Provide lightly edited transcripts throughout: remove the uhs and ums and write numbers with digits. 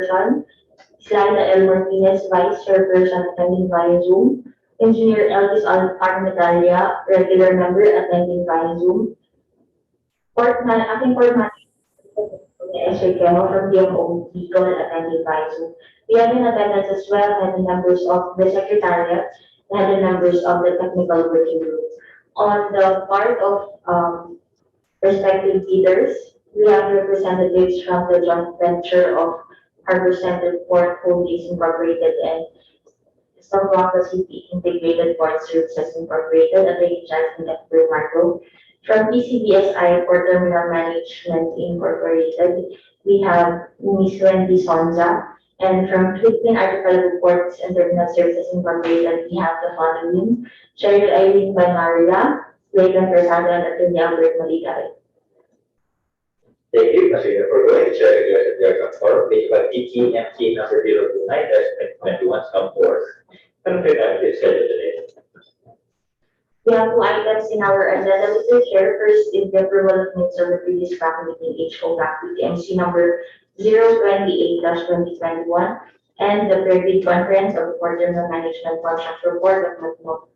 Chairperson, Slyda L. Martinez, Vice Chairperson, attending via Zoom, Engineer Elvis Armentaria, regular member, attending via Zoom, acting Port Manager, S.J. Kemo from DMO Vehicle, attending via Zoom. We have in attendance as well the members of the Secretariat and the members of the Technical Working Group. On the part of respective leaders, we have representatives from the joint venture of Harbor Center Port Holdings Incorporated and Zamboanga City Integrated Port Services Incorporated, Attorney Jasmine F. Marco. From PCBSI Port Terminal Management Incorporated, we have Ms. Wendy Sonza. And from Philippine Archipelago Ports and Terminal Services Incorporated, we have the following: Cheryl Irene Banarla, Clayton Persado, and Attorney Albert Maligay. Thank you, Mr. For going to share the direction for BAC-PTMC number 029-2021 some force. And for that, please schedule today. We have two items in our agenda, Mr. Chair. First is the approval of minutes of the previous BAC meeting HO-BAC-PTMC number 028-2021 and the pre-bid conference of the Port Terminal Management Contract Report of Matmo.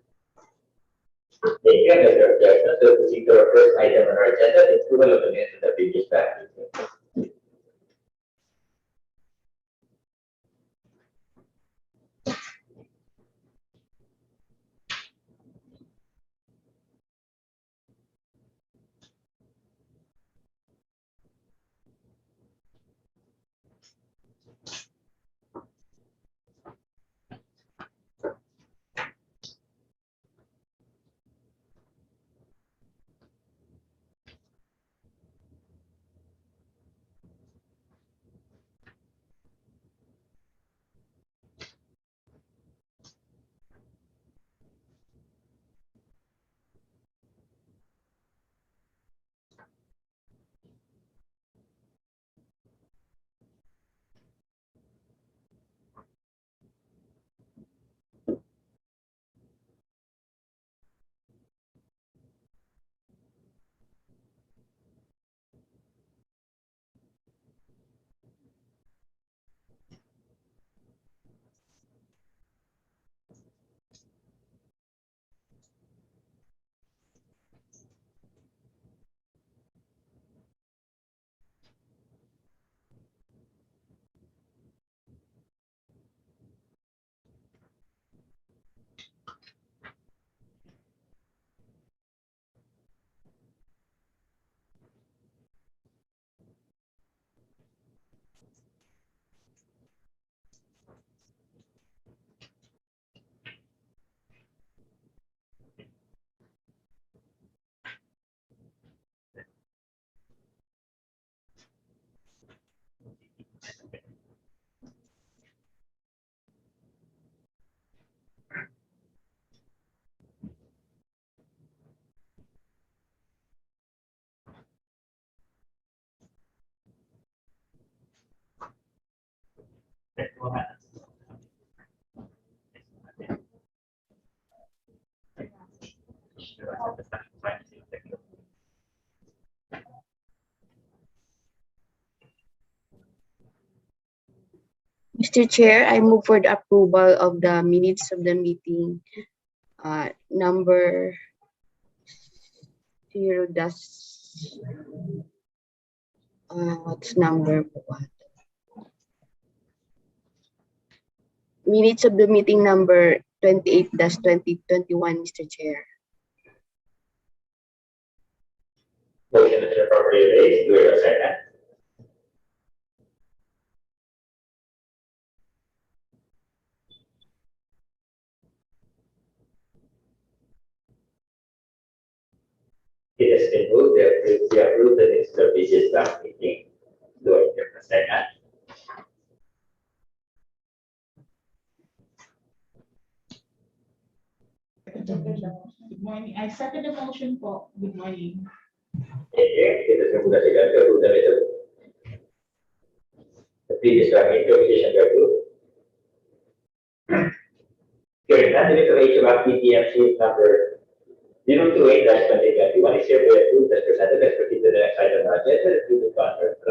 Thank you, Mr. Objection. So proceed to our first item on our agenda, the approval of the minutes of the previous BAC meeting. Mr. Chair, I move for the approval of the minutes of the meeting number 0 what's number what? Minutes of the meeting number 28-2021, Mr. Chair. Motion is properly raised. Do we have a second? It has been moved that we approve the next previous BAC meeting. Do I have a second? Good morning. I second the motion po. Good morning. Thank you. It has been moved to approve the previous BAC meeting petition to approve. Hearing none, the minutes of HO-BAC-PTMC number 028-2021 is hereby approved as presented. Let's proceed to the next item on the agenda, the pre-bid conference.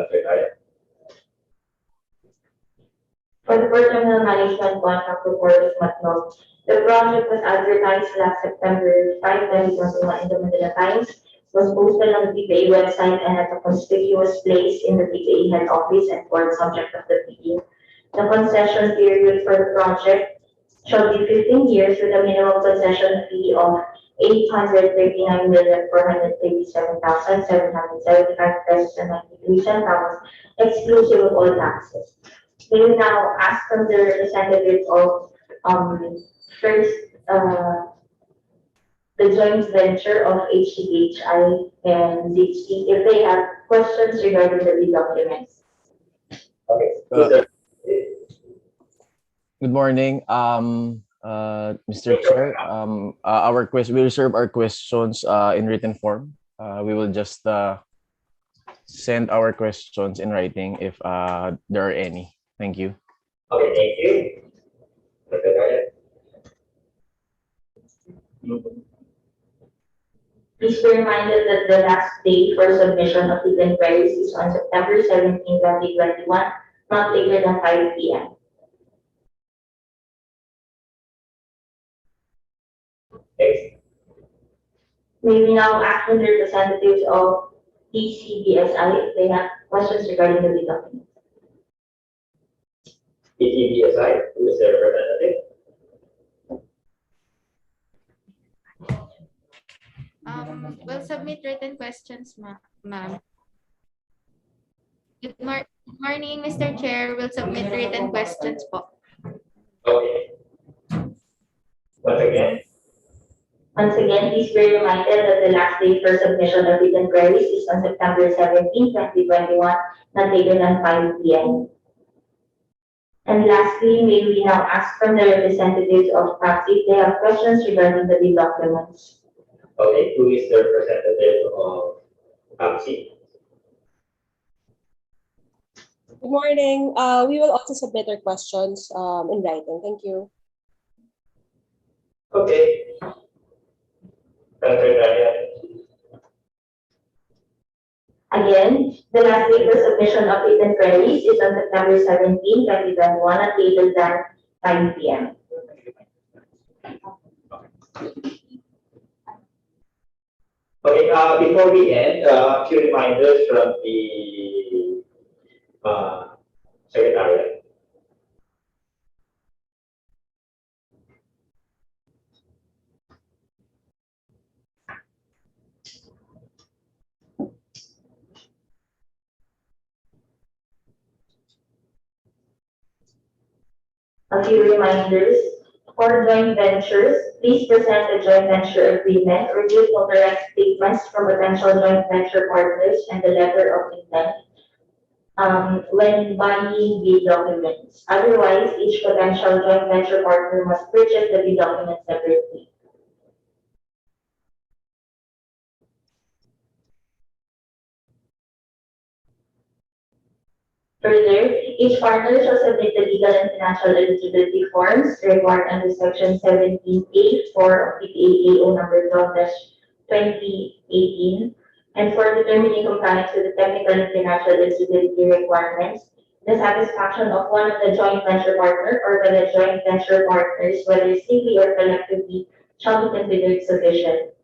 For the Port Terminal Management Contract Report of Matnog, the project was advertised last September 5, 2021 in the Manila Times, was posted on the PPA website and at a conspicuous place in the PPA head office and board subject of the meeting. The concession period for the project shall be 15 years with a minimum concession fee of 839,437,775 pesos and 93 centavos, exclusive of all taxes. We will now ask from the representative of first the joint venture of HCHI and ZHT if they have questions regarding the lead documents. Okay. Good morning, Mr. Chair. We reserve our questions in written form. We will just send our questions in writing if there are any. Thank you. Okay, thank you. Please be reminded that the last day for submission of written queries is on September 17, 2021, not later than 5 p.m. Next. May we now ask the representatives of TCBSI if they have questions regarding the lead document. PTBSI, who is the representative? We'll submit written questions, ma'am. Good morning, Mr. Chair. We'll submit written questions po. Okay. Once again, please be reminded that the last day for submission of written queries is on September 17, 2021, not later than 5 p.m. And lastly, may we now ask from the representatives of PAC if they have questions regarding the lead documents. Okay, who is the representative of PAPSI? Good morning. We will also submit our questions in writing. Thank you. Okay. Again, the last day for submission of written queries is on September 17, 2021, not later than 5 p.m. Okay, before we end, a few reminders from the Secretariat. A few reminders. For joint ventures, please present a joint venture agreement or give authorized statements from potential joint venture partners and the letter of intent when buying bid documents. Otherwise, each potential joint venture partner must purchase the bid documents separately. Further, each partner shall submit the legal and financial eligibility forms required under Section 17A4 of PPA AO number 12-2018, and for determining compliance with the technical and financial eligibility requirements, the satisfaction of one of the joint venture partner or by the joint venture partners, whether singly or collectively, shall be considered sufficient.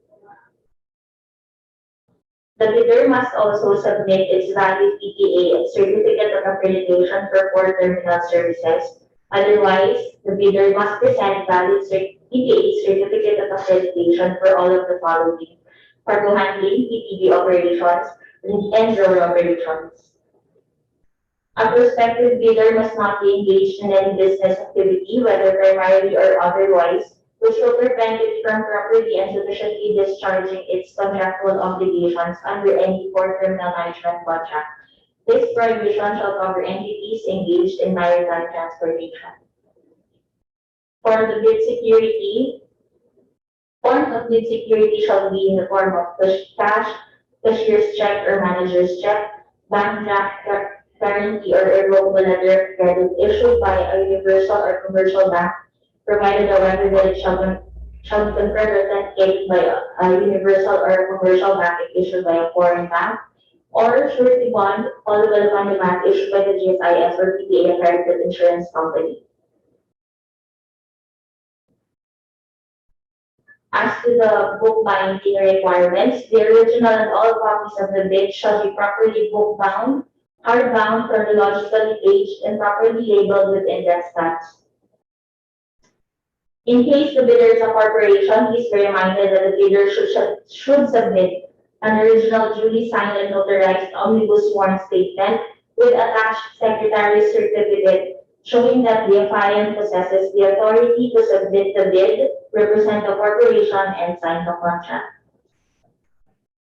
The bidder must also submit its valid PTA certificate of accreditation for port terminal services. Otherwise, the bidder must present valid PTA certificate of accreditation for all of the following: cargo handling, PTB operations, and road operations. A prospective bidder must not be engaged in any business activity, whether primarily or otherwise, which will prevent it from properly and sufficiently discharging its contractual obligations under any port terminal management contract. This prohibition shall cover entities engaged in maritime transportation. For the bid security, form of bid security shall be in the form of cash, cashier's check or manager's check, bank draft guarantee or irrevocable letter of credit issued by a universal or commercial bank, provided however that it shall be confirmed or authenticated by a universal or commercial bank if issued by a foreign bank, or surety bond callable upon demand issued by the GSIS or PPA accredited insurance company. As to the book binding requirements, the original and all copies of the bid shall be properly book bound, hardbound, chronologically aged, and properly labeled with index tags. In case the bidder is a corporation, please be reminded that the bidder should submit an original duly signed and notarized omnibus sworn statement with attached secretary's certificate showing that the affiant possesses the authority to submit the bid, represent the corporation, and sign the contract.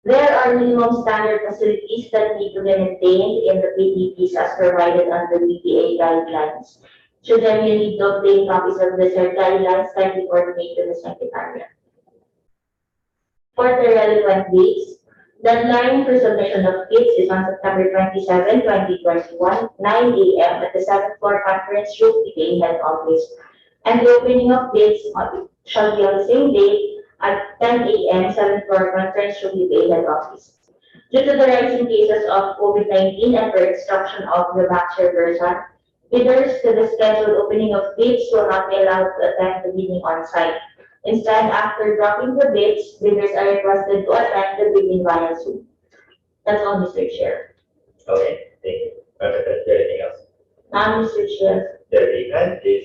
There are minimum standard facilities that need to be maintained in the PDPs as provided under BPA guidelines. Should any need to obtain copies of the said guidelines, kindly coordinate with the Secretariat. For the relevant dates, deadline for submission of bids is on September 27, 2021, 9 a.m. at the 7th floor conference room, PTA head office. And the opening of bids shall be on the same date at 10 a.m. 7th floor conference room, PTA head office. Due to the rising cases of COVID-19 and per instruction of the BAC chairperson, bidders to the scheduled opening of bids will not be allowed to attend the meeting on site. Instead, after dropping the bids, bidders are requested to attend the bidding via Zoom. That's all, Mr. Chair. Okay, thank you. Is there anything else? Now, Mr. Chair. There being none, please